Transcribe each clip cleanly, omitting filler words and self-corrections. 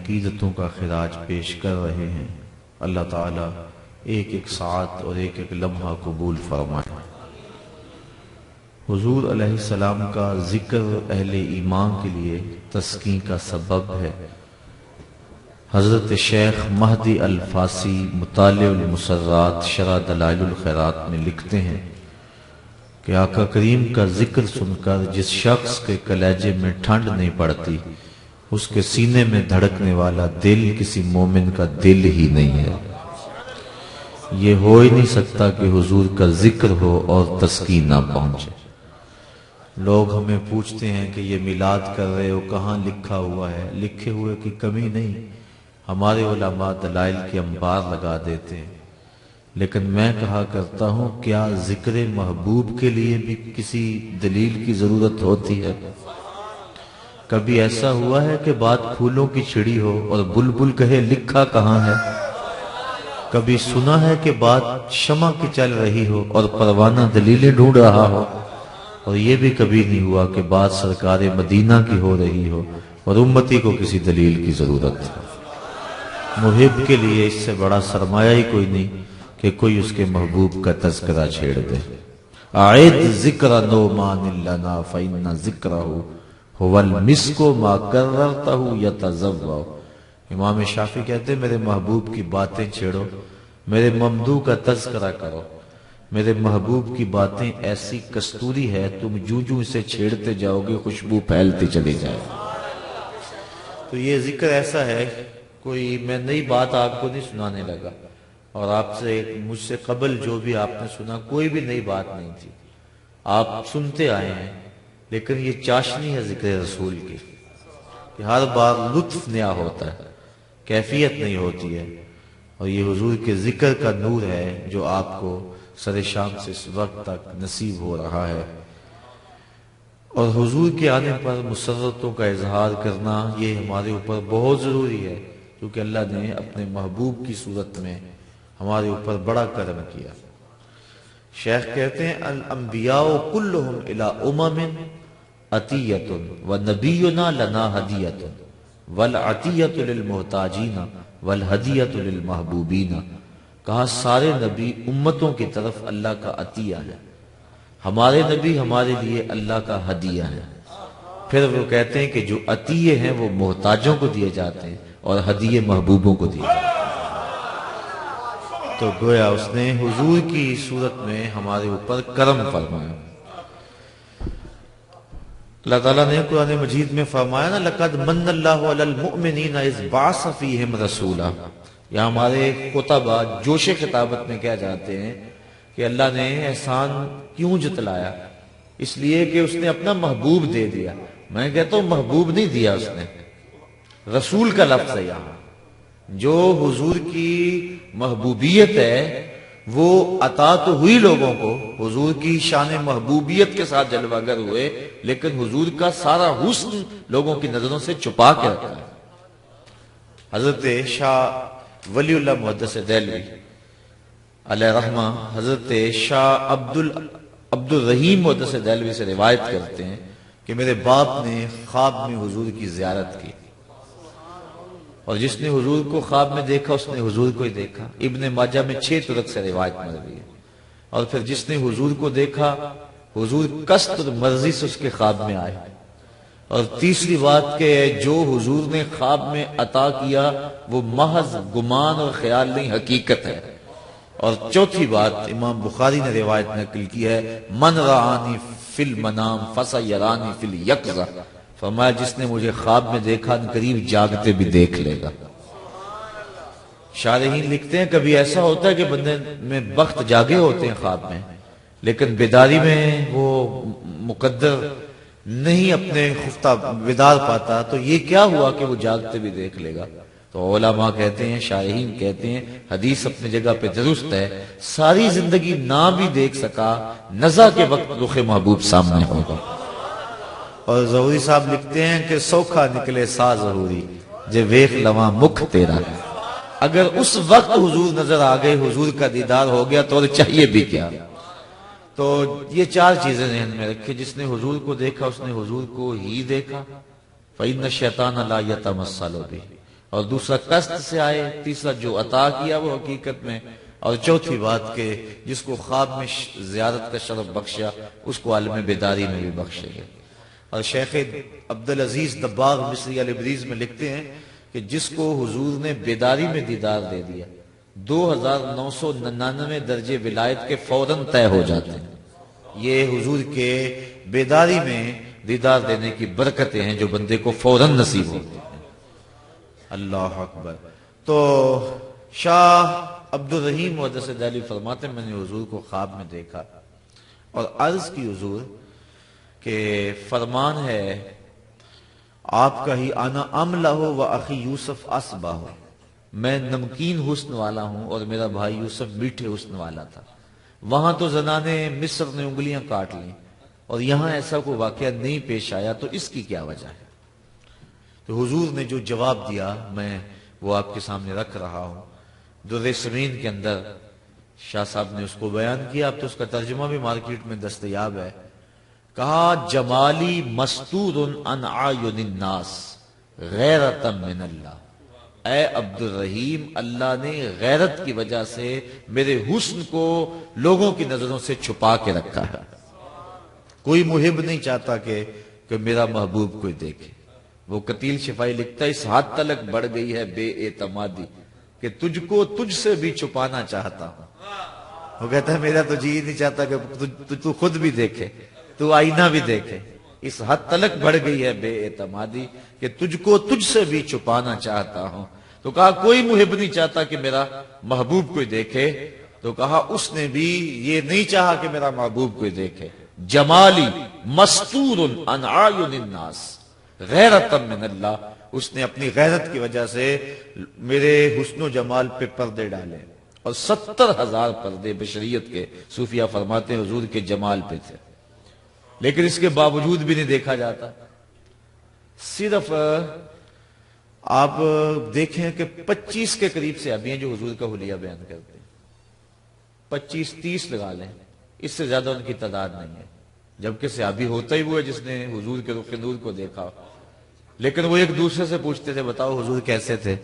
عقیدتوں کا خراج پیش کر رہے ہیں، اللہ تعالیٰ ایک ایک ساعت اور ایک ایک لمحہ قبول فرمائے۔ حضور علیہ السلام کا ذکر اہل ایمان کے لیے تسکین کا سبب ہے۔ حضرت شیخ مہدی الفاسی مطالع المسرات شرح دلائل الخیرات میں لکھتے ہیں کہ آقا کریم کا ذکر سن کر جس شخص کے کلیجے میں ٹھنڈ نہیں پڑتی، اس کے سینے میں دھڑکنے والا دل کسی مومن کا دل ہی نہیں ہے۔ یہ ہو ہی نہیں سکتا کہ حضور کا ذکر ہو اور تسکین نہ پہنچے۔ لوگ ہمیں پوچھتے ہیں کہ یہ میلاد کر رہے ہو، کہاں لکھا ہوا ہے؟ لکھے ہوئے کی کمی نہیں، ہمارے علماء دلائل کے انبار لگا دیتے ہیں، لیکن میں کہا کرتا ہوں کیا ذکر محبوب کے لیے بھی کسی دلیل کی ضرورت ہوتی ہے؟ کبھی ایسا ہوا ہے کہ بات پھولوں کی چھڑی ہو اور بلبل کہے لکھا کہاں ہے؟ کبھی سنا ہے کہ بات شمع کی چل رہی ہو اور پروانہ دلیلیں ڈھونڈ رہا ہو؟ اور یہ بھی کبھی نہیں ہوا کہ بات سرکار مدینہ کی ہو رہی ہو اور امتی کو کسی دلیل کی ضرورت ہے۔ محب کے لیے اس سے بڑا سرمایہ ہی کوئی نہیں کہ کوئی اس کے محبوب کا تذکرہ چھیڑ دے۔ اعد ذکر نعمان لنا فإن ذکرہ هو المسک ما کررتہ یتضوع۔ امام شافعی کہتے ہیں میرے محبوب کی باتیں چھیڑو، میرے ممدوح کا تذکرہ کرو، میرے محبوب کی باتیں ایسی کستوری ہے تم جو اسے چھیڑتے جاؤ گے خوشبو پھیلتی چلی جائے۔ تو یہ ذکر ایسا ہے، کوئی میں نئی بات آپ کو نہیں سنانے لگا، اور آپ سے مجھ سے قبل جو بھی آپ نے سنا کوئی بھی نئی بات نہیں تھی، آپ سنتے آئے ہیں، لیکن یہ چاشنی ہے ذکر رسول کی کہ ہر بار لطف نیا ہوتا ہے، کیفیت نہیں ہوتی ہے، اور یہ حضور کے ذکر کا نور ہے جو آپ کو سر شام سے اس وقت تک نصیب ہو رہا ہے۔ اور حضور کے آنے پر مسرتوں کا اظہار کرنا یہ ہمارے اوپر بہت ضروری ہے، کیونکہ اللہ نے اپنے محبوب کی صورت میں ہمارے اوپر بڑا کرم کیا۔ شیخ کہتے ہیں الانبیاء کلہم الی امم عطیۃ ونبینا لنا ہدیۃ والعطیۃ للمحتاجین والہدیۃ للمحبوبین۔ کہا سارے نبی امتوں کی طرف اللہ کا عطیہ ہے، ہمارے نبی ہمارے لیے اللہ کا ہدیہ ہے۔ پھر وہ کہتے ہیں کہ جو عطیے ہیں وہ محتاجوں کو دیے جاتے ہیں اور ہدیے محبوبوں کو دیے جاتے ہیں۔ تو گویا اس نے حضور کی صورت میں ہمارے اوپر کرم فرمایا۔ اللہ تعالیٰ نے قرآن مجید میں فرمایا نا لقد من اللہ علی المؤمنین اذ بعث فیہم رسولا۔ یا ہمارے خطبہ جوش خطابت میں کیا جاتے ہیں کہ اللہ نے احسان کیوں جتلایا؟ اس لیے کہ اس نے اپنا محبوب دے دیا۔ میں کہتا ہوں محبوب نہیں دیا اس نے، رسول کا لفظ ہے یہاں۔ جو حضور کی محبوبیت ہے وہ عطا تو ہوئی لوگوں کو، حضور کی شان محبوبیت کے ساتھ جلوہ گر ہوئے، لیکن حضور کا سارا حسن لوگوں کی نظروں سے چھپا کے رکھا ہے۔ حضرت شاہ ولی اللہ محدث دہلوی علیہ رحمہ حضرت شاہ عبد الرحیم محدث دہلوی سے روایت کرتے ہیں کہ میرے باپ نے خواب میں حضور کی زیارت کی، اور جس نے حضور کو خواب میں دیکھا اس نے حضور کو ہی دیکھا۔ ابن ماجہ میں 6 طرق سے روایت مروی ہے۔ اور پھر جس نے حضور کو دیکھا حضور قصد اور مرضی سے اس کے خواب میں آئے۔ اور تیسری بات کہ جو حضور نے خواب میں عطا کیا وہ محض گمان اور خیال نہیں، حقیقت ہے۔ اور چوتھی بات امام بخاری نے روایت نقل کی ہے من رآنی فی المنام فسیرانی فی الیقظہ، فرمایا جس نے مجھے خواب میں دیکھا قریب جاگتے بھی دیکھ لے گا۔ شارحین لکھتے ہیں کبھی ایسا ہوتا ہے کہ بندے میں بخت جاگے ہوتے ہیں خواب میں، لیکن بیداری میں وہ مقدر نہیں اپنے خفتہ بیدار پاتا، تو یہ کیا ہوا کہ وہ جاگتے بھی دیکھ لے گا؟ تو علماء کہتے ہیں، شارحین کہتے ہیں حدیث اپنی جگہ پہ درست ہے، ساری زندگی نہ بھی دیکھ سکا، نزع کے وقت رخ محبوب سامنے ہوگا۔ اور ظہوری صاحب لکھتے ہیں کہ سوکھا نکلے سا ظہوری جے ویخ لواں مکھ تیرا۔ اگر اس وقت حضور نظر آ گئے، حضور کا دیدار ہو گیا تو چاہیے بھی کیا؟ تو یہ 4 چیزیں ذہن میں رکھے، جس نے حضور کو دیکھا اس نے حضور کو ہی دیکھا۔ فإن الشیطان لا یتمثل بہ، اور دوسرا قصد سے آئے، تیسرا جو عطا کیا وہ حقیقت میں، اور چوتھی بات کہ جس کو خواب میں زیارت کا شرف بخشا اس کو عالم بیداری میں بھی بخشے گا۔ اور شیخ عبدالعزیز دباغ مصری البریز میں لکھتے ہیں کہ جس کو حضور نے بیداری میں دیدار دے دیا 2999 درجے ولایت کے فوراً طے ہو جاتے ہیں۔ یہ حضور کے بیداری میں دیدار دینے کی برکتیں ہیں جو بندے کو فوراً نصیب ہوتی ہیں۔ اللہ اکبر۔ تو شاہ عبدالرحیم محدث دہلوی فرماتے ہیں میں نے حضور کو خواب میں دیکھا اور عرض کی حضور کہ فرمان ہے آپ کا ہی انا املہ و اخی یوسف اصبہ، میں نمکین حسن والا ہوں اور میرا بھائی یوسف میٹھے حسن والا تھا۔ وہاں تو زنانے مصر نے انگلیاں کاٹ لیں اور یہاں ایسا کوئی واقعہ نہیں پیش آیا، تو اس کی کیا وجہ ہے؟ تو حضور نے جو جواب دیا میں وہ آپ کے سامنے رکھ رہا ہوں۔ در سمین کے اندر شاہ صاحب نے اس کو بیان کیا، اب تو اس کا ترجمہ بھی مارکیٹ میں دستیاب ہے۔ کہا جمالی مستور عن اعین الناس غیرۃ من اللہ، اے عبد الرحیم اللہ نے غیرت کی وجہ سے میرے حسن کو لوگوں کی نظروں سے چھپا کے رکھا ہے۔ کوئی محب نہیں چاہتا کہ میرا محبوب کوئی دیکھے۔ وہ قتیل شفائی لکھتا ہے اس حد تلک بڑھ گئی ہے بے اعتمادی کہ تجھ کو تجھ سے بھی چھپانا چاہتا ہوں۔ وہ کہتا ہے میرا تو جی نہیں چاہتا کہ تو خود بھی دیکھے، تو آئینہ بھی دیکھے۔ اس حد تلک بڑھ گئی ہے بے اعتمادی کہ تجھ کو تجھ سے بھی چھپانا چاہتا ہوں۔ تو کہا کوئی محب نہیں چاہتا کہ میرا محبوب کوئی دیکھے، تو کہا اس نے بھی یہ نہیں چاہا کہ میرا محبوب کوئی دیکھے۔ جمالی مستور عن اعین الناس غیرۃ من اللہ، اس نے اپنی غیرت کی وجہ سے میرے حسن و جمال پہ پردے ڈالے، اور 70,000 پردے بشریت کے صوفیہ فرماتے ہیں حضور کے جمال پہ تھے، لیکن اس کے باوجود بھی نہیں دیکھا جاتا۔ صرف آپ دیکھیں کہ 25 کے قریب سے ابھی ہیں جو حضور کا حلیہ بیان کرتے ہیں، 25-30 لگا لیں، اس سے زیادہ ان کی تعداد نہیں ہے، جبکہ صحابی ہوتا ہی وہ ہے جس نے حضور کے رخ نور کو دیکھا۔ لیکن وہ ایک دوسرے سے پوچھتے تھے بتاؤ حضور کیسے تھے؟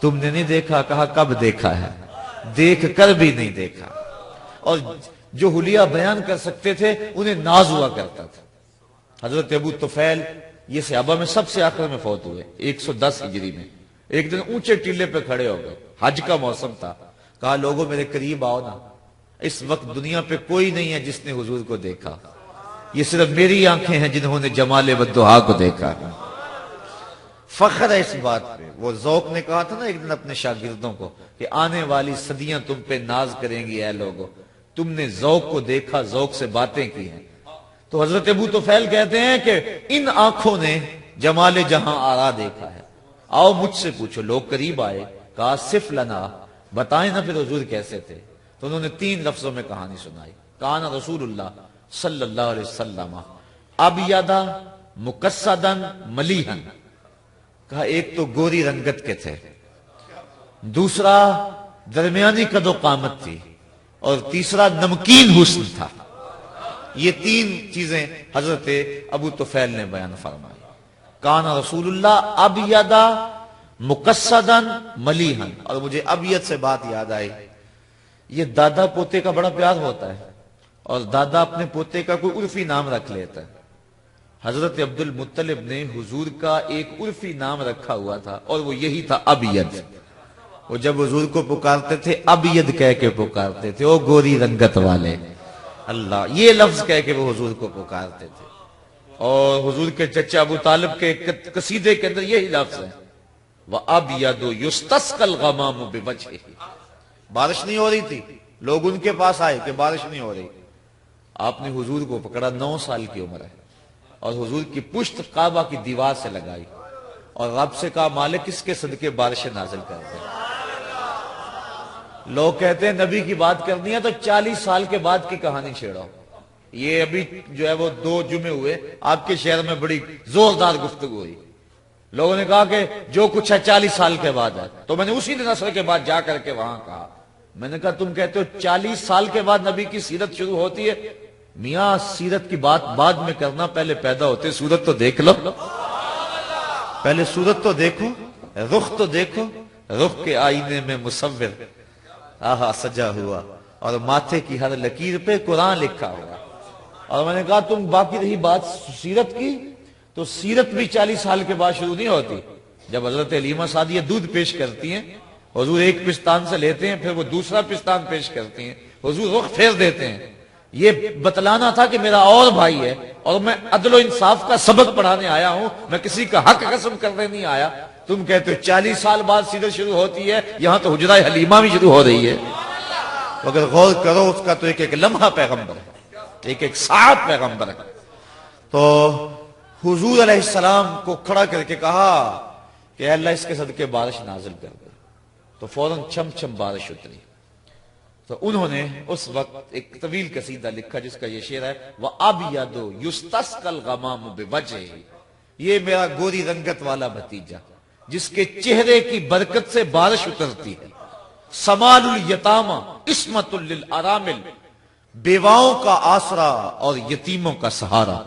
تم نے نہیں دیکھا؟ کہا کب دیکھا ہے؟ دیکھ کر بھی نہیں دیکھا۔ اور جو حلیہ بیان کر سکتے تھے انہیں ناز ہوا کرتا تھا۔ حضرت ابو طفیل یہ صحابہ میں سب سے آخر میں فوت ہوئے 110 ہجری میں۔ ایک دن اونچے ٹیلے پہ کھڑے ہو گئے، حج کا موسم تھا، کہا لوگوں میرے قریب آؤ نا، اس وقت دنیا پہ کوئی نہیں ہے جس نے حضور کو دیکھا، یہ صرف میری آنکھیں ہیں جنہوں نے جمال والدحا کو دیکھا۔ فخر ہے اس بات پہ۔ وہ ذوق نے کہا تھا نا ایک دن اپنے شاگردوں کو کہ آنے والی صدیاں تم پہ ناز کریں گی اے لوگو، تم نے ذوق کو دیکھا، ذوق سے باتیں کی ہیں۔ تو حضرت ابو طفیل کہتے ہیں کہ ان آنکھوں نے جمال جہاں آرا دیکھا ہے، آؤ مجھ سے پوچھو۔ لوگ قریب آئے، کہا صف لنا، بتائیں نا پھر حضور کیسے تھے؟ تو انہوں نے 3 لفظوں میں کہانی سنائی۔ کان رسول اللہ صلی اللہ علیہ وسلم ابیضا مقصدا ملیحا، کہا ایک تو گوری رنگت کے تھے، دوسرا درمیانی قد و قامت تھی، اور تیسرا نمکین حسن تھا۔ یہ 3 چیزیں حضرت ابو طفیل نے بیان فرمائی۔ کان رسول اللہ ابیضا مقصدا ملیحا، اور مجھے ابیض سے بات یاد آئی، یہ دادا پوتے کا بڑا پیار ہوتا ہے، اور دادا اپنے پوتے کا کوئی عرفی نام رکھ لیتا ہے۔ حضرت عبد المطلب نے حضور کا ایک عرفی نام رکھا ہوا تھا، اور وہ یہی تھا ابیض۔ وہ جب حضور کو پکارتے تھے ابیض کہہ کے پکارتے تھے، او گوری رنگت والے اللہ، یہ لفظ کہہ کے وہ حضور کو پکارتے تھے۔ اور حضور کے چچا ابو طالب کے قصیدے کے اندر یہی لفظ ہے، وَأَبْيَضُ يُسْتَسْقَى الْغَمَامُ بِوَجْهِهِ، بارش نہیں ہو رہی تھی، لوگ ان کے پاس آئے کہ بارش نہیں ہو رہی، آپ نے حضور کو پکڑا، 9 سال کی عمر ہے، اور حضور کی پشت کعبہ کی دیوار سے لگائی، اور رب سے کہا مالک اس کے صدقے بارشیں نازل کر دے۔ لوگ کہتے ہیں نبی کی بات کرنی ہے تو 40 سال کے بعد کی کہانی چھیڑو۔ یہ ابھی جو ہے وہ 2 جمعے ہوئے آپ کے شہر میں بڑی زوردار گفتگو ہوئی، لوگوں نے کہا کہ جو کچھ ہے 40 سال کے بعد ہے، تو میں نے اسی دن عصر کے بعد جا کر کے وہاں کہا، میں نے کہا تم کہتے ہو 40 سال کے بعد نبی کی سیرت شروع ہوتی ہے، میاں سیرت کی بات بعد میں کرنا، پہلے پیدا ہوتے صورت تو دیکھ لو، پہلے صورت تو دیکھو۔ رخ تو دیکھو، رخ کے آئینے میں مصور آہا سجا ہوا، اور ماتھے کی ہر لکیر پہ قرآن لکھا ہوا۔ اور میں نے کہا تم باقی رہی بات سیرت کی، تو سیرت بھی 40 سال کے بعد شروع نہیں ہوتی۔ جب حضرت حلیمہ سعدیہ دودھ پیش کرتی ہیں، حضور ایک پستان سے لیتے ہیں، پھر وہ دوسرا پستان پیش کرتی ہیں، حضور رخ پھیر دیتے ہیں۔ یہ بتلانا تھا کہ میرا اور بھائی ہے، اور میں عدل و انصاف کا سبق پڑھانے آیا ہوں، میں کسی کا حق قسم کرنے نہیں آیا۔ تم کہتے ہو 40 سال بعد سیرت شروع ہوتی ہے، یہاں تو حجرہ حلیمہ بھی شروع ہو رہی ہے۔ اگر غور کرو اس کا تو ایک ایک لمحہ پیغمبر ہے، ایک ایک ساعت پیغمبر ہے۔ تو حضور علیہ السلام کو کھڑا کر کے کہا کہ اے اللہ اس کے صدقے بارش نازل کر دے، تو فوراً چھم چھم بارش اتری۔ تو انہوں نے اس وقت ایک طویل قصیدہ لکھا جس کا یہ شعر ہے، وَأَبْيَضُ يُسْتَسْقَى الْغَمَامُ بِوَجْهِهِ، یہ میرا گوری رنگت والا بھتیجا جس کے چہرے کی برکت سے بارش اترتی ہے۔ سمال الیتامہ عصمت للارامل، بیواؤں کا آسرا اور یتیموں کا سہارا۔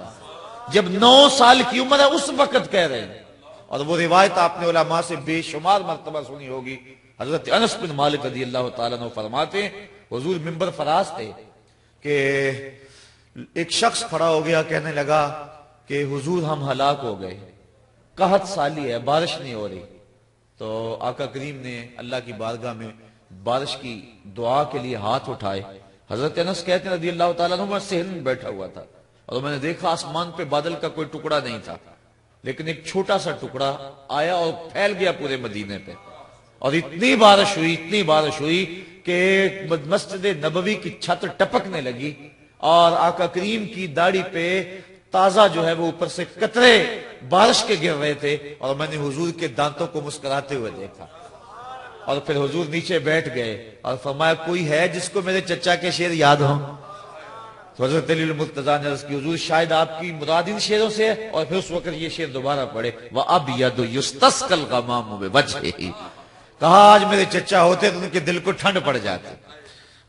جب 9 سال کی عمر ہے اس وقت کہہ رہے ہیں، اور وہ روایت آپ نے علماء سے بے شمار مرتبہ سنی ہوگی۔ حضرت انس بن مالک رضی اللہ تعالیٰ عنہ فرماتے ہیں حضور منبر فراز تھے کہ ایک شخص کھڑا ہو گیا، کہنے لگا کہ حضور ہم ہلاک ہو گئے، قحط سالی ہے، بارش نہیں ہو رہی۔ تو آقا کریم نے اللہ کی بارگاہ میں بارش کی دعا کے لیے ہاتھ اٹھائے۔ حضرت انس کہتے ہیں رضی اللہ تعالیٰ عنہ، میں صحن میں بیٹھا ہوا تھا اور میں نے دیکھا آسمان پہ بادل کا کوئی ٹکڑا نہیں تھا، لیکن ایک چھوٹا سا ٹکڑا آیا اور پھیل گیا پورے مدینے پہ، اور اتنی بارش ہوئی کہ مسجد نبوی کی چھت ٹپکنے لگی، اور آقا کریم کی داڑھی پہ تازہ جو ہے وہ اوپر سے قطرے بارش کے گر رہے تھے، اور میں نے حضور کے دانتوں کو مسکراتے ہوئے دیکھا۔ اور پھر حضور نیچے بیٹھ گئے اور فرمایا کوئی ہے جس کو میرے چچا کے شعر یاد ہوں؟ تو حضرت علی المرتضیٰ نے عرض کی حضور شاید آپ کی مراد ان شعروں سے ہے، اور پھر اس وقت یہ شعر دوبارہ پڑھے، وَأَبْيَضُ يُسْتَسْقَى الْغَمَامُ بِوَجْهِهِ، کہا آج میرے چچا ہوتے تو ان کے دل کو ٹھنڈ پڑ جاتی۔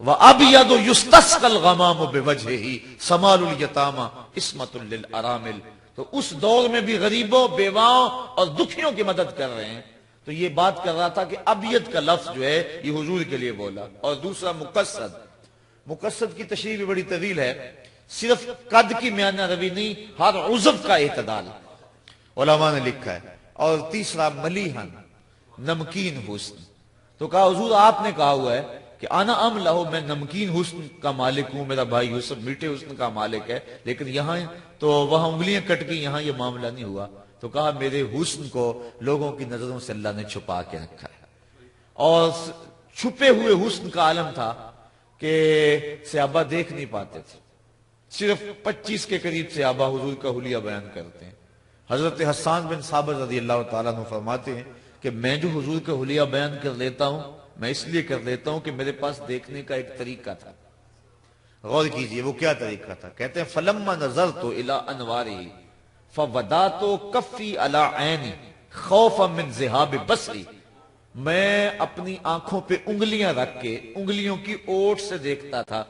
وَأَبْيَضُ يُسْتَسْقَى الْغَمَامُ بِوَجْهِهِ سَمَالُ الْيَتَامَى عِصْمَةٌ لِلْأَرَامِلِ، تو اس دور میں بھی غریبوں، بیواؤں اور دکھیوں کی مدد کر رہے ہیں۔ تو یہ بات کر رہا تھا کہ ابیض کا لفظ جو ہے یہ حضور کے لیے بولا، اور دوسرا مقصد کی تشریح بھی بڑی طویل ہے، صرف قد کی میانہ روی نہیں، ہر عضو کا اعتدال علماء نے لکھا ہے۔ اور تیسرا ملیحن، نمکین حسن، تو کہا حضور آپ نے کہا ہوا ہے کہ انا املہ، میں نمکین حسن کا مالک ہوں، میرا بھائی یوسف میٹھے حسن کا مالک ہے، لیکن یہاں تو وہاں انگلیاں کٹ گئی، یہاں یہ معاملہ نہیں ہوا۔ تو کہا میرے حسن کو لوگوں کی نظروں سے اللہ نے چھپا کے رکھا ہے، اور چھپے ہوئے حسن کا عالم تھا کہ صحابہ دیکھ نہیں پاتے تھے۔ صرف 25 کے قریب صحابہ حضور کا حلیہ بیان کرتے ہیں۔ حضرت حسان بن ثابت رضی اللہ تعالیٰ عنہ فرماتے ہیں کہ میں جو حضور کا حلیہ بیان کر لیتا ہوں، میں اس لیے کر لیتا ہوں کہ میرے پاس دیکھنے کا ایک طریقہ تھا۔ غور کیجئے وہ کیا طریقہ تھا، کہتے ہیں فَلَمَّا نَظَرْتُ إِلَىٰ أَنْوَارِهِ فَوَدَاتُ كَفِّي عَلَىٰ عَيْنِي خَوْفًا مِّن ذِهَابِ بَصْرِي، میں اپنی آنکھوں پہ انگلیاں رکھ کے انگلیوں کی اوٹ سے دیکھتا تھا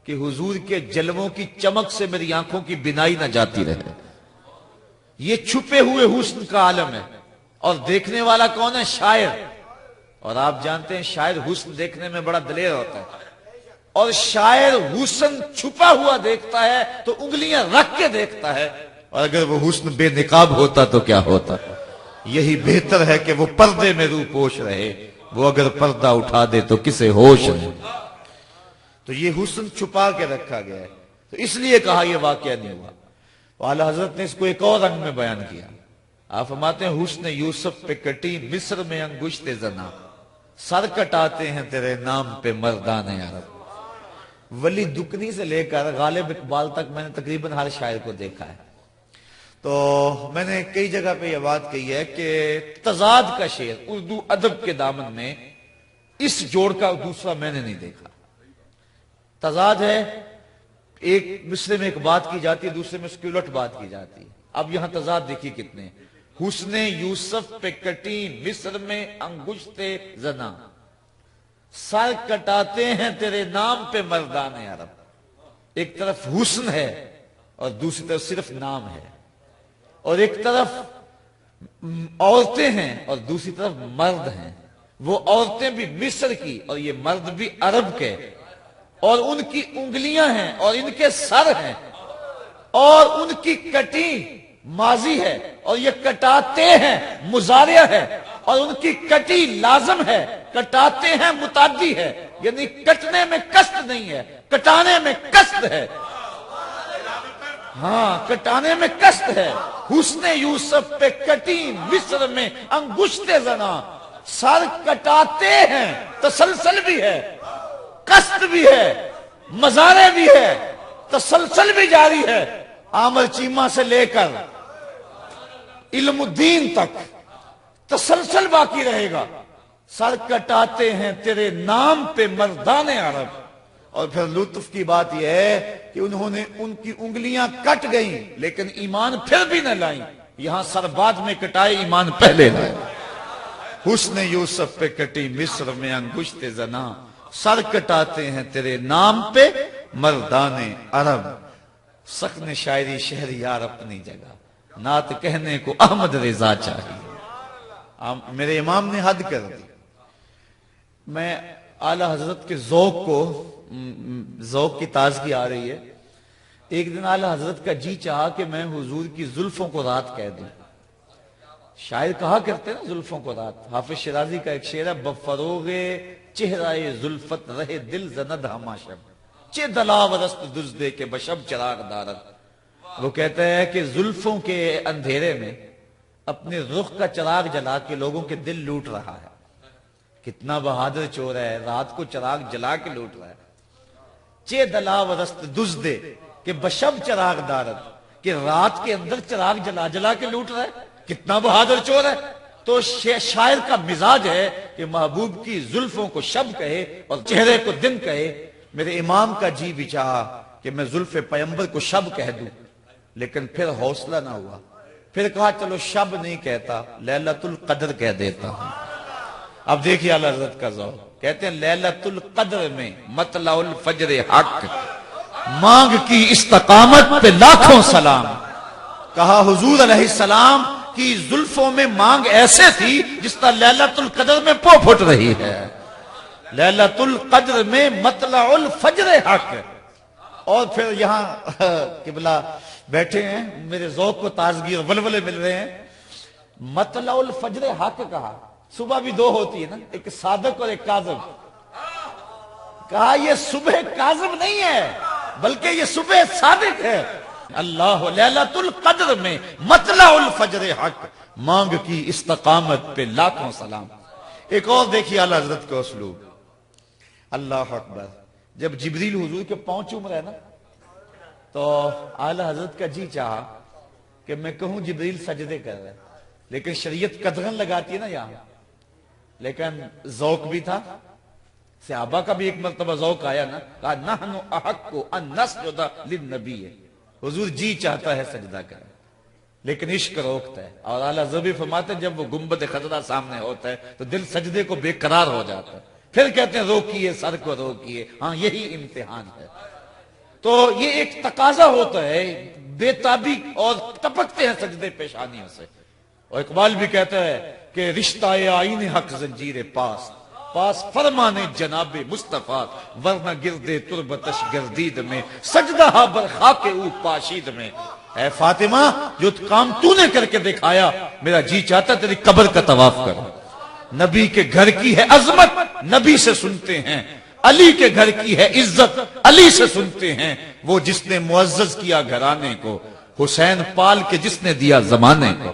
کہ حضور کے جلووں کی چمک سے میری آنکھوں کی بینائی نہ جاتی رہے۔ یہ چھپے ہوئے حسن کا عالم ہے، اور دیکھنے والا کون ہے؟ شاعر۔ اور آپ جانتے ہیں شاعر حسن دیکھنے میں بڑا دلیر ہوتا ہے، اور شاعر حسن چھپا ہوا دیکھتا ہے تو انگلیاں رکھ کے دیکھتا ہے، اور اگر وہ حسن بے نقاب ہوتا تو کیا ہوتا؟ یہی بہتر ہے کہ وہ پردے میں روح پوش رہے، وہ اگر پردہ اٹھا دے تو کسے ہوش ہے۔ تو یہ حسن چھپا کے رکھا گیا ہے، تو اس لیے کہا یہ واقعہ نہیں ہوا۔ اعلیٰ حضرت نے اس کو ایک اور رنگ میں بیان کیا۔ آپ فرماتے ہیں حسن یوسف پہ کٹی مصر میں انگشت زنا، سر کٹاتے ہیں تیرے نام پہ مردان عرب۔ ولی دکنی سے لے کر غالب اقبال تک میں نے تقریباً ہر شاعر کو دیکھا ہے۔ تو میں نے کئی جگہ پہ یہ بات کہی ہے کہ تضاد کا شعر اردو ادب کے دامن میں اس جوڑ کا دوسرا میں نے نہیں دیکھا۔ تضاد ہے، ایک مصرے میں ایک بات کی جاتی ہے، دوسرے میں اس کی الٹ بات کی جاتی ہے۔ اب یہاں تضاد دیکھیے کتنے، حسن یوسف پہ کٹی مصر میں انگشت زنا، سر کٹاتے ہیں تیرے نام پہ مردان عرب۔ ایک طرف حسن ہے اور دوسری طرف صرف نام ہے، اور ایک طرف عورتیں ہیں اور دوسری طرف مرد ہیں. وہ عورتیں بھی مصر کی اور یہ مرد بھی عرب کے, اور ان کی انگلیاں ہیں اور ان کے سر ہیں, اور ان کی کٹی ماضی ہے اور یہ کٹاتے ہیں مضارع ہے, اور ان کی کٹی لازم ہے, کٹاتے ہیں متعدی ہے, یعنی کٹنے میں کشت نہیں ہے, کٹانے میں کشت ہے. ہاں, کٹانے میں کشت ہے. حسن یوسف پہ کٹی مصر میں انگشت زنا, سر کٹاتے ہیں, تسلسل بھی ہے, کشت بھی ہے, مزارع بھی ہے, تسلسل بھی جاری ہے. عامر چیمہ سے لے کر علم الدین تک تسلسل باقی رہے گا. سر کٹاتے ہیں تیرے نام پہ مردان عرب. اور پھر لطف کی بات یہ ہے کہ انہوں نے ان کی انگلیاں کٹ گئیں لیکن ایمان پھر بھی نہ لائیں. یہاں سر بعد میں کٹائے, ایمان پہلے لائے. حسن یوسف پہ کٹی مصر میں انگشت زنا, سر کٹاتے ہیں تیرے نام پہ مردان عرب. سخن شاعری شہریار اپنی جگہ, نعت کہنے کو احمد رضا چاہیے. میرے امام نے حد کر دی. میں اعلی حضرت کے ذوق کی تازگی آ رہی ہے. ایک دن اعلی حضرت کا جی چاہا کہ میں حضور کی زلفوں کو رات کہہ دوں. شاعر کہا کرتے نا زلفوں کو رات. حافظ شیرازی کا ایک شعر ہے, بفروغ چہرہ زلفت رہے دل زند ہما شب, چہ دلاو رست دزدے کے بشب چراغ دارت. وہ کہتا ہے کہ زلفوں کے اندھیرے میں اپنے رخ کا چراغ جلا کے لوگوں کے دل لوٹ رہا ہے. کتنا بہادر چور ہے, رات کو چراغ جلا کے لوٹ رہا ہے. چہ دلاو رست دزدے کہ بشب چراغ دارت, کہ رات کے اندر چراغ جلا جلا کے لوٹ رہا ہے. کتنا بہادر چور ہے. تو شاعر کا مزاج ہے کہ محبوب کی زلفوں کو شب کہے اور چہرے کو دن کہے. میرے امام کا جی بھی چاہا کہ میں زلف پیمبر کو شب کہہ دوں, لیکن پھر حوصلہ نہ ہوا. پھر کہا چلو شب نہیں کہتا, لیلۃ القدر کہہ دیتا ہوں. اب دیکھیے اعلی حضرت کا ذوق. کہتے ہیں لیلۃ القدر میں مطلع الفجر حق, مانگ کی استقامت پہ لاکھوں سلام. کہا حضور علیہ السلام کی زلفوں میں مانگ ایسے تھی جس طرح لیلۃ القدر میں پو پھٹ رہی ہے. لیلۃ القدر میں مطلع الفجر حق. اور پھر یہاں قبلہ بیٹھے ہیں, میرے ذوق کو تازگی اور ولولے مل رہے ہیں. مطلع الفجر حق کہا. صبح بھی دو ہوتی ہے نا, ایک صادق اور ایک کاذب. کہا یہ صبح کاذب نہیں ہے بلکہ یہ صبح صادق ہے. اللہ لیلۃ القدر میں مطلع الفجر حق, مانگ کی استقامت پہ لاکھوں سلام. ایک اور دیکھیے اعلی حضرت کا اسلوب. اللہ اکبر. جب جبریل حضور کے پاؤں چوم رہے نا تو اعلی حضرت کا جی چاہا کہ میں کہوں جبریل سجدے کر رہے, لیکن شریعت قدغن لگاتی ہے نا یہاں. لیکن ذوق بھی تھا. صحابہ کا بھی ایک مرتبہ ذوق آیا نا, کہا نحن احق ان نسجد للنبی. حضور جی چاہتا ہے سجدہ کرے لیکن عشق روکتا ہے. اور اعلیٰ حضرت بھی فرماتے ہیں جب وہ گنبد خضرا سامنے ہوتا ہے تو دل سجدے کو بے قرار ہو جاتا ہے. پھر کہتے ہیں روکیے سر کو روکیے. ہاں یہی امتحان ہے. تو یہ ایک تقاضا ہوتا ہے, بے تابی اور ٹپکتے ہیں سجدے پیشانیوں سے. اور اقبال بھی کہتا ہے کہ رشتہ آئین حق زنجیر پاس, پاس فرمانے جناب مصطفیٰ ورنہ گردے تربتش گردید میں سجدہ برخاک او پاشید میں. اے فاطمہ جو کام تو نے کر کے دکھایا میرا جی چاہتا تیری قبر کا طواف کر. نبی کے گھر کی ہے عظمت, نبی سے سنتے ہیں. علی کے گھر کی ہے عزت, علی سے سنتے ہیں. وہ جس نے معزز کیا گھرانے کو, حسین پال کے جس نے دیا زمانے کو.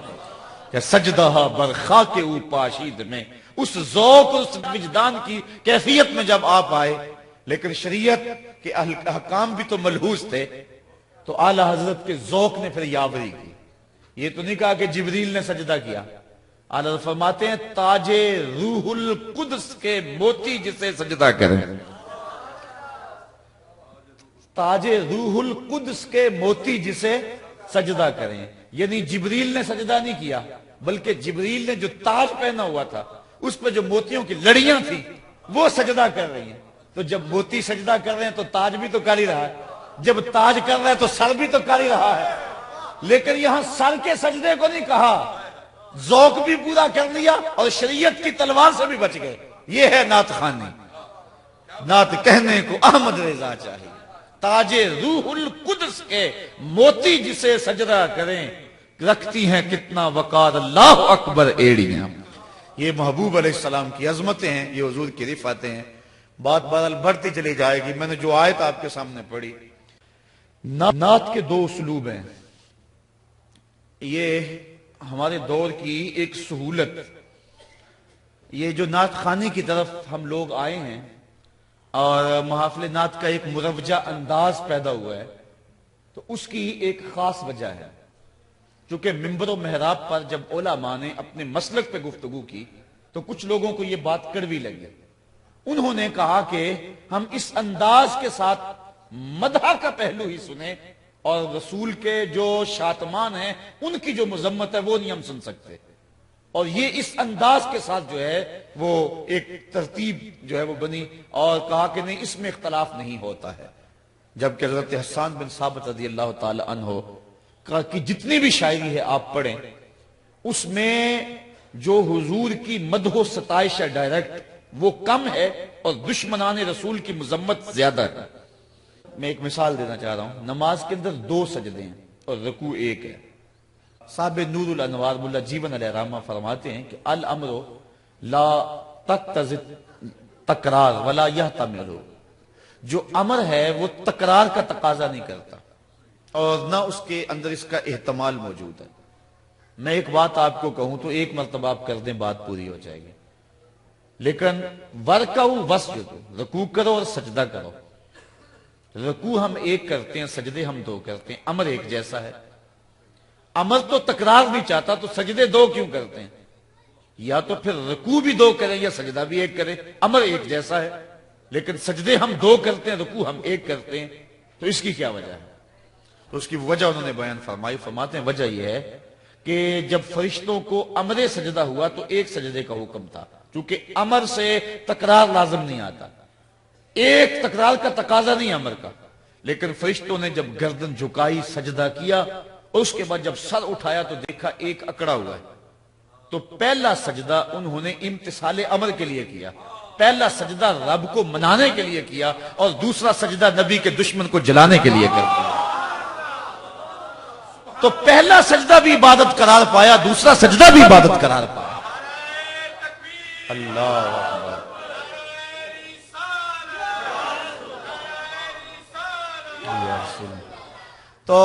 کہ سجدہ برخاک او پاشید میں, اس ذوق اس وجدان کی کیفیت میں جب آپ آئے. لیکن شریعت کے احکام بھی تو ملحوظ تھے. تو اعلی حضرت کے ذوق نے پھر یاوری کی. یہ تو نہیں کہا کہ جبریل نے سجدہ کیا. اعلی حضرت فرماتے ہیں تاج روح القدس کے موتی جسے سجدہ کریں, تاج روح القدس کے موتی جسے سجدہ کریں. یعنی جبریل نے سجدہ نہیں کیا بلکہ جبریل نے جو تاج پہنا ہوا تھا اس پہ جو موتیوں کی لڑیاں تھیں وہ سجدہ کر رہی ہیں. تو جب موتی سجدہ کر رہے ہیں تو تاج بھی تو کر ہی رہا ہے, جب تاج کر رہا ہے تو سر بھی تو کر ہی رہا ہے. لیکن یہاں سر کے سجدے کو نہیں کہا ذوق بھی پورا کر لیا اور شریعت کی تلوار سے بھی بچ گئے. یہ ہے نعت خوانی. نعت کہنے کو احمد رضا چاہیے، تاج روح القدس کے موتی جسے سجدہ کریں، رکھتی ہیں کتنا وقار اللہ اکبر ایڑیاں. یہ محبوب علیہ السلام کی عظمتیں ہیں، یہ حضور کی رفعتیں ہیں. بات بہرحال بڑھتی چلی جائے گی. میں نے جو آیت آپ کے سامنے پڑھی، نعت کے دو اسلوب ہیں. یہ ہمارے دور کی ایک سہولت، یہ جو نعت خوانی کی طرف ہم لوگ آئے ہیں اور محافل نعت کا ایک مروجہ انداز پیدا ہوا ہے، تو اس کی ایک خاص وجہ ہے. چونکہ منبر و محراب پر جب علماء نے اپنے مسلک پہ گفتگو کی تو کچھ لوگوں کو یہ بات کڑوی لگی. انہوں نے کہا کہ ہم اس انداز کے ساتھ مدح کا پہلو ہی سنیں اور رسول کے جو شاتمان ہیں ان کی جو مذمت ہے وہ نہیں ہم سن سکتے. اور یہ اس انداز کے ساتھ جو ہے وہ ایک ترتیب جو ہے وہ بنی اور کہا کہ نہیں، اس میں اختلاف نہیں ہوتا ہے. جبکہ حضرت حسان بن ثابت رضی اللہ تعالی عنہ کی جتنی بھی شاعری ہے آپ پڑھیں، اس میں جو حضور کی مدح و ستائش ہے ڈائریکٹ وہ کم ہے اور دشمنان رسول کی مذمت زیادہ ہے. میں ایک مثال دینا چاہ رہا ہوں. نماز کے اندر 2 سجدے ہیں اور رکوع 1 ہے. صاحب نور الانوار ملا جیون علیہ رحمہ فرماتے ہیں کہ الامر لا تقتضی تکرار ولا یحتمل، جو امر ہے وہ تکرار کا تقاضا نہیں کرتا اور نہ اس کے اندر اس کا احتمال موجود ہے. میں ایک بات آپ کو کہوں تو ایک مرتبہ آپ کر دیں بات پوری ہو جائے گی. لیکن ورکعوا واسجدوا، رکوع کرو اور سجدہ کرو. رکوع ہم 1 کرتے ہیں، سجدے ہم 2 کرتے ہیں. امر ایک جیسا ہے. امر تو تکرار نہیں چاہتا تو سجدے 2 کیوں کرتے ہیں؟ یا تو پھر رکوع بھی 2 کریں یا سجدہ بھی 1 کریں. امر ایک جیسا ہے لیکن سجدے ہم 2 کرتے ہیں، رکوع ہم 1 کرتے ہیں. تو اس کی کیا وجہ ہے؟ تو اس کی وجہ انہوں نے بیان فرمائی. فرماتے ہیں وجہ یہ ہے کہ جب فرشتوں کو امر سجدہ ہوا تو 1 سجدے کا حکم تھا، کیونکہ امر سے تکرار لازم نہیں آتا. 1 تکرار کا تقاضا نہیں امر کا. لیکن فرشتوں نے جب گردن جھکائی، سجدہ کیا اور اس کے بعد جب سر اٹھایا تو دیکھا 1 اکڑا ہوا ہے. تو پہلا سجدہ انہوں نے امتثال امر کے لیے کیا. پہلا سجدہ رب کو منانے کے لیے کیا اور دوسرا سجدہ نبی کے دشمن کو جلانے کے لیے کر دیا. تو پہلا سجدہ بھی عبادت قرار پایا، دوسرا سجدہ بھی عبادت قرار پایا. اللہ اکبر. تو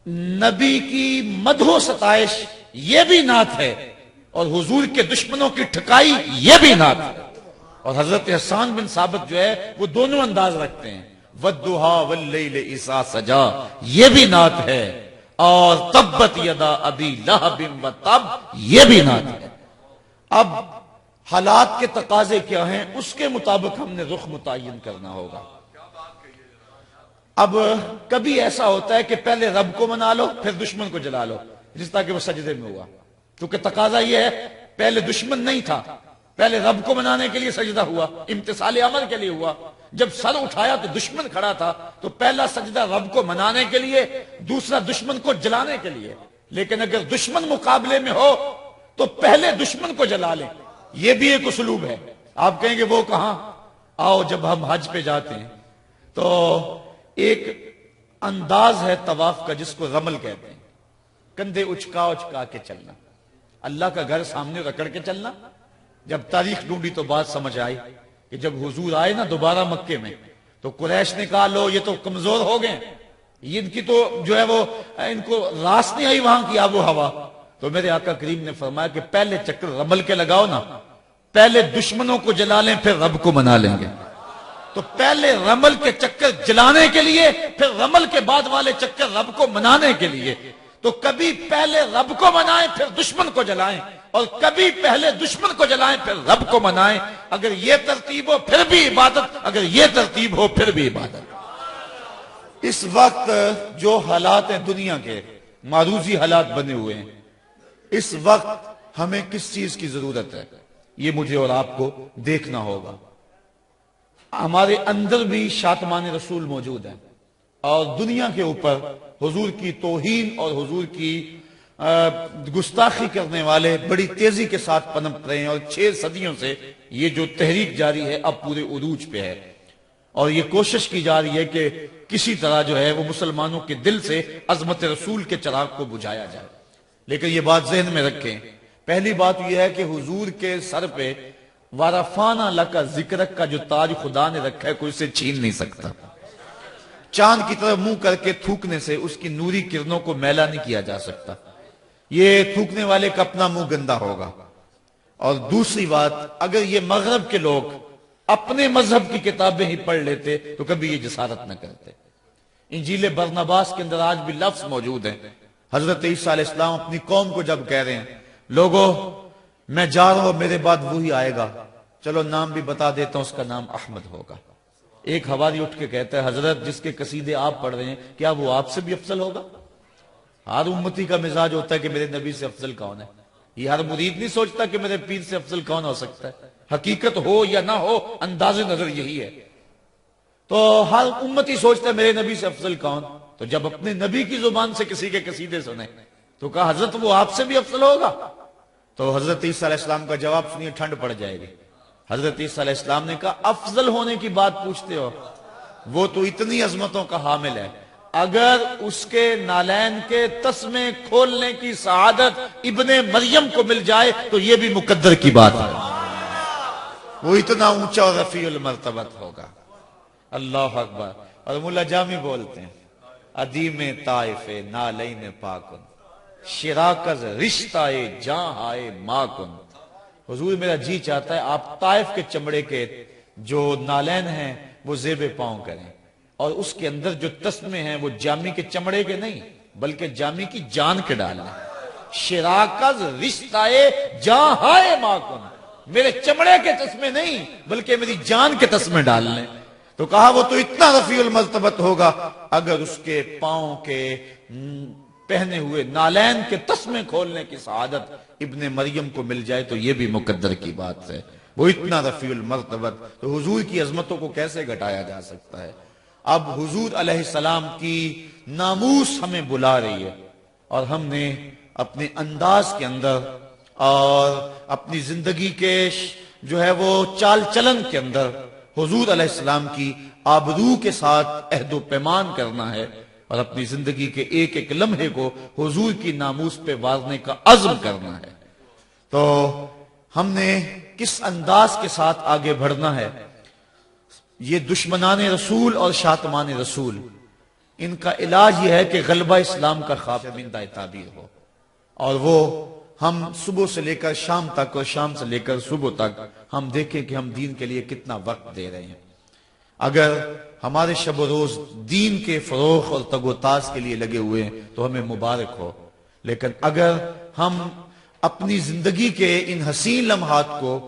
نبی کی مدح و ستائش یہ بھی نعت ہے اور حضور کے دشمنوں کی ٹھکائی یہ بھی نعت ہے. اور حضرت حسان بن ثابت جو ہے وہ دونوں انداز رکھتے ہیں. والضحیٰ واللیل اذا سجا یہ بھی نعت ہے اور تبت یدا ابی لہب وتب یہ بھی نعت ہے. اب حالات کے تقاضے کیا ہیں اس کے مطابق ہم نے رخ متعین کرنا ہوگا. اب کبھی ایسا ہوتا ہے کہ پہلے رب کو منا لو پھر دشمن کو جلا لو، جس طرح کہ وہ سجدے میں ہوا. کیونکہ تقاضا یہ ہے پہلے دشمن نہیں تھا، پہلے رب کو منانے کے لیے سجدہ ہوا، امتثال امر کے لیے ہوا. جب سر اٹھایا تو دشمن کھڑا تھا تو پہلا سجدہ رب کو منانے کے لیے، دوسرا دشمن کو جلانے کے لیے. لیکن اگر دشمن مقابلے میں ہو تو پہلے دشمن کو جلا لیں. یہ بھی ایک اسلوب ہے. آپ کہیں گے وہ کہاں؟ آؤ جب ہم حج پہ جاتے ہیں تو ایک انداز ہے طواف کا جس کو رمل کہتے ہیں. کندھے اچکا اچکا کے چلنا، اللہ کا گھر سامنے رکڑ کے چلنا. جب تاریخ ڈھونڈی تو بات سمجھ آئی کہ جب حضور آئے نا دوبارہ مکے میں تو قریش نے کہا لو یہ تو کمزور ہو گئے، ان کی تو جو ہے وہ ان کو راس نہیں آئی وہاں کی آب و ہوا. تو میرے آقا کریم نے فرمایا کہ پہلے چکر رمل کے لگاؤ نا، پہلے دشمنوں کو جلا لیں پھر رب کو منا لیں گے. تو پہلے رمل کے چکر جلانے کے لیے، پھر رمل کے بعد والے چکر رب کو منانے کے لیے. تو کبھی پہلے رب کو منائیں پھر دشمن کو جلائیں، اور کبھی پہلے دشمن کو جلائیں پھر رب کو منائیں. اگر یہ ترتیب ہو پھر بھی عبادت، اگر یہ ترتیب ہو پھر بھی عبادت. اس وقت جو حالات ہیں دنیا کے معروضی حالات بنے ہوئے ہیں، اس وقت ہمیں کس چیز کی ضرورت ہے یہ مجھے اور آپ کو دیکھنا ہوگا. ہمارے اندر بھی شاتمان رسول موجود ہیں اور دنیا کے اوپر حضور کی توہین اور حضور کی گستاخی کرنے والے بڑی تیزی کے ساتھ پنپ رہے ہیں، اور 6 صدیوں سے یہ جو تحریک جاری ہے اب پورے عروج پہ ہے، اور یہ کوشش کی جا رہی ہے کہ کسی طرح جو ہے وہ مسلمانوں کے دل سے عظمت رسول کے چراغ کو بجھایا جائے۔ لیکن یہ بات ذہن میں رکھیں، پہلی بات یہ ہے کہ حضور کے سر پہ وارفانہ لکا ذکرک کا جو تاج خدا نے رکھا ہے کوئی اسے چھین نہیں سکتا۔ چاند کی طرف منہ کر کے تھوکنے سے اس کی نوری کرنوں کو میلا نہیں کیا جا سکتا، یہ تھوکنے والے کا اپنا منہ گندا ہوگا۔ اور دوسری بات، اگر یہ مغرب کے لوگ اپنے مذہب کی کتابیں ہی پڑھ لیتے تو کبھی یہ جسارت نہ کرتے۔ انجیل برناباس کے اندر آج بھی لفظ موجود ہیں، حضرت عیسیٰ علیہ السلام اپنی قوم کو جب کہہ رہے ہیں لوگوں میں جا رہا ہوں، میرے بعد وہی آئے گا، چلو نام بھی بتا دیتا ہوں، اس کا نام احمد ہوگا۔ ایک حواری اٹھ کے کہتا ہے حضرت جس کے قصیدے آپ پڑھ رہے ہیں کیا وہ آپ سے بھی افضل ہوگا؟ ہر امتی کا مزاج ہوتا ہے کہ میرے نبی سے افضل کون ہے، یہ ہر مرید نہیں سوچتا کہ میرے پیر سے افضل کون ہو سکتا ہے، حقیقت ہو یا نہ ہو انداز نظر یہی ہے۔ تو ہر امتی سوچتا ہے میرے نبی سے افضل کون، تو جب اپنے نبی کی زبان سے کسی کے قصیدے سنے تو کہا حضرت وہ آپ سے بھی افضل ہوگا؟ تو حضرت عیسیٰ علیہ السلام کا جواب سنیے، ٹھنڈ پڑ جائے گی۔ حضرت عیسیٰ علیہ السلام نے کہا افضل ہونے کی بات پوچھتے ہو، وہ تو اتنی عظمتوں کا حامل ہے، اگر اس کے نالین کے تسمے کھولنے کی سعادت ابن مریم کو مل جائے تو یہ بھی مقدر کی بات ہے، وہ اتنا اونچا اور رفیع المرتبت ہوگا۔ اللہ اکبر۔ اور مولا جامی بولتے ہیں ادیم طائف نالین پاکن شراکز رشتہ جاں ہائے ماکن۔ حضور میرا جی چاہتا ہے آپ طائف کے چمڑے کے جو نالین ہیں وہ زیب پاؤں کریں، اور اس کے اندر جو تسمے ہیں وہ جامی کے چمڑے کے نہیں بلکہ جامی کی جان کے ڈالیں۔ شراکز رشتہ جاں ہائے ماکن، میرے چمڑے کے تسمے نہیں بلکہ میری جان کے تسمے ڈال لیں۔ تو کہا وہ تو اتنا رفیع المرتبت ہوگا اگر اس کے پاؤں کے پہنے ہوئے نالین کے تسمے کھولنے کی سعادت ابن مریم کو مل جائے تو یہ بھی مقدر کی بات ہے، وہ اتنا رفیع المرتبت۔ تو حضور کی عظمتوں کو کیسے گھٹایا جا سکتا ہے؟ اب حضور علیہ السلام کی ناموس ہمیں بلا رہی ہے، اور ہم نے اپنے انداز کے اندر اور اپنی زندگی کے جو ہے وہ چال چلن کے اندر حضور علیہ السلام کی آبرو کے ساتھ عہد و پیمان کرنا ہے، اور اپنی زندگی کے ایک ایک لمحے کو حضور کی ناموس پہ وارنے کا عزم کرنا ہے۔ تو ہم نے کس انداز کے ساتھ آگے بڑھنا ہے؟ یہ دشمنان رسول اور شاتمان رسول، ان کا علاج یہ ہے کہ غلبہ اسلام کا خواب بندہ تعبیر ہو، اور وہ ہم صبح سے لے کر شام تک اور شام سے لے کر صبح تک ہم دیکھیں کہ ہم دین کے لیے کتنا وقت دے رہے ہیں۔ اگر ہمارے شب و روز دین کے فروغ اور تگ و تاز کے لیے لگے ہوئے ہیں تو ہمیں مبارک ہو، لیکن اگر ہم اپنی زندگی کے ان حسین لمحات کو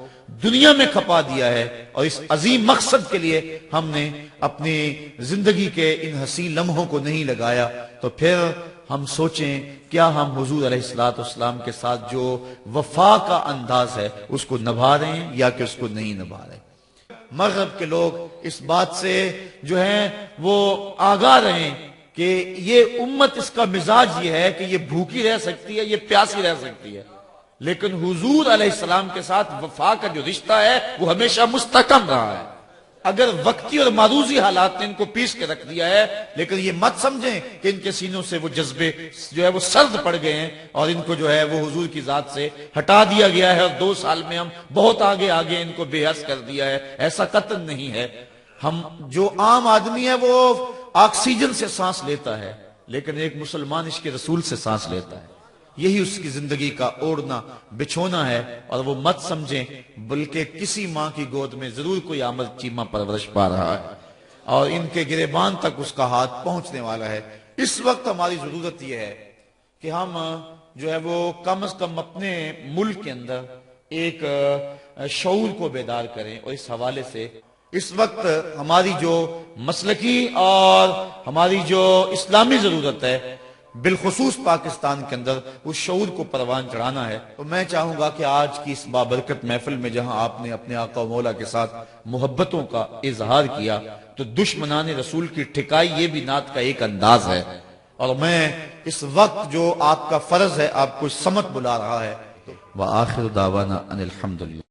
دنیا میں کھپا دیا ہے اور اس عظیم مقصد کے لیے ہم نے اپنی زندگی کے ان حسین لمحوں کو نہیں لگایا، تو پھر ہم سوچیں کیا ہم حضور علیہ السلام کے ساتھ جو وفا کا انداز ہے اس کو نبھا رہے ہیں یا کہ اس کو نہیں نبھا رہے۔ مغرب کے لوگ اس بات سے جو ہیں وہ آگاہ رہیں کہ یہ امت اس کا مزاج یہ ہے کہ یہ بھوکی رہ سکتی ہے، یہ پیاسی رہ سکتی ہے، لیکن حضور علیہ السلام کے ساتھ وفا کا جو رشتہ ہے وہ ہمیشہ مستحکم رہا ہے۔ اگر وقتی اور معروضی حالات نے ان کو پیس کے رکھ دیا ہے، لیکن یہ مت سمجھیں کہ ان کے سینوں سے وہ جذبے جو ہے وہ سرد پڑ گئے ہیں اور ان کو جو ہے وہ حضور کی ذات سے ہٹا دیا گیا ہے اور 2 سال میں ہم بہت آگے ان کو بے حس کر دیا ہے، ایسا قطعاً نہیں ہے۔ ہم جو عام آدمی ہے وہ آکسیجن سے سانس لیتا ہے، لیکن ایک مسلمان اس کے رسول سے سانس لیتا ہے، یہی اس کی زندگی کا اوڑھنا بچھونا ہے، اور وہ مت سمجھیں بلکہ کسی ماں کی گود میں ضرور کوئی آمد چیمہ پرورش پا رہا ہے اور ان کے گریبان تک اس کا ہاتھ پہنچنے والا ہے۔ اس وقت ہماری ضرورت یہ ہے کہ ہم جو ہے وہ کم از کم اپنے ملک کے اندر ایک شعور کو بیدار کریں، اور اس حوالے سے اس وقت ہماری جو مسلکی اور ہماری جو اسلامی ضرورت ہے بالخصوص پاکستان کے اندر اس شعور کو پروان چڑھانا ہے۔ تو میں چاہوں گا کہ آج کی اس بابرکت محفل میں جہاں آپ نے اپنے آقا و مولا کے ساتھ محبتوں کا اظہار کیا، تو دشمنان رسول کی ٹھکائی یہ بھی نعت کا ایک انداز ہے، اور میں اس وقت جو آپ کا فرض ہے آپ کو سمت بلا رہا ہے وآخر دعوانا ان الحمدللہ.